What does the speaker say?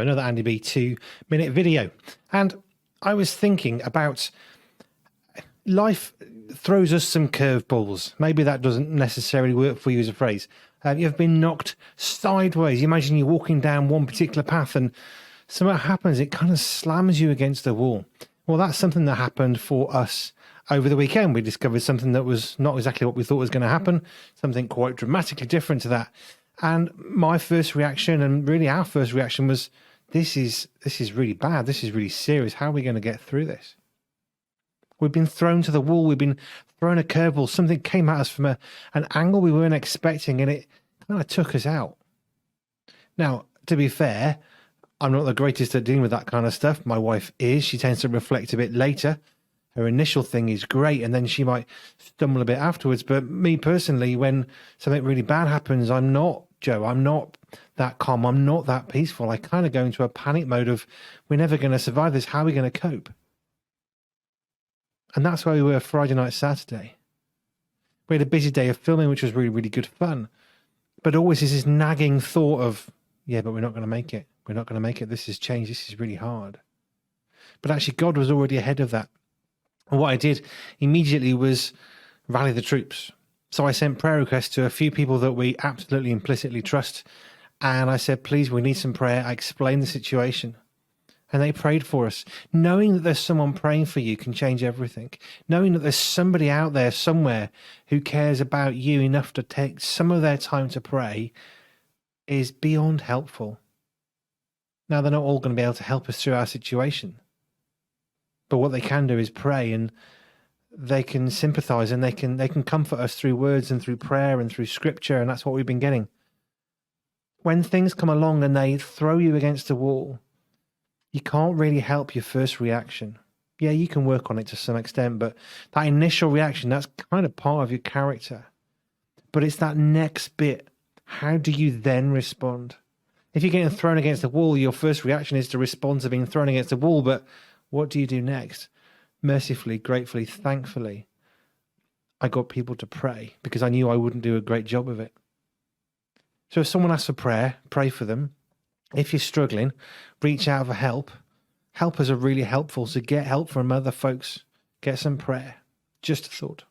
to another Andy B 2-minute video. And I was thinking about life throws us some curveballs. Maybe that doesn't necessarily work for you as a phrase. You've been knocked sideways. You imagine you're walking down one particular path and something happens, it kind of slams you against the wall. Well, that's something that happened for us over the weekend. We discovered something that was not exactly what we thought was going to happen, something quite dramatically different to that. And my first reaction, and really our first reaction, was, this is really bad. This is really serious. How are we going to get through this? We've been thrown to the wall. We've been thrown a curveball. Something came at us from an angle we weren't expecting, and it kind of took us out. Now, to be fair, I'm not the greatest at dealing with that kind of stuff. My wife is. She tends to reflect a bit later. Her initial thing is great, and then she might stumble a bit afterwards. But me personally, when something really bad happens, I'm not, Joe. I'm not that calm. I'm not that peaceful. I kind of go into a panic mode of, we're never going to survive this. How are we going to cope? And that's where we were Friday night, Saturday. We had a busy day of filming, which was really, really good fun. But always is this nagging thought of, yeah, but we're not going to make it. We're not going to make it. This has changed. This is really hard. But actually, God was already ahead of that. And what I did immediately was rally the troops. So I sent prayer requests to a few people that we absolutely implicitly trust. And I said, please, we need some prayer. I explained the situation. And they prayed for us. Knowing that there's someone praying for you can change everything. Knowing that there's somebody out there somewhere who cares about you enough to take some of their time to pray is beyond helpful. Now, they're not all going to be able to help us through our situation. But what they can do is pray, and they can sympathize, and they can comfort us through words and through prayer and through scripture, and that's what we've been getting. When things come along and they throw you against a wall, you can't really help your first reaction. Yeah, you can work on it to some extent, but that initial reaction, that's kind of part of your character. But it's that next bit. How do you then respond? If you're getting thrown against the wall, your first reaction is to respond to being thrown against the wall, but what do you do next? Mercifully, gratefully, thankfully, I got people to pray because I knew I wouldn't do a great job of it. So if someone asks for prayer, pray for them. If you're struggling, reach out for help. Helpers are really helpful, so get help from other folks. Get some prayer. Just a thought.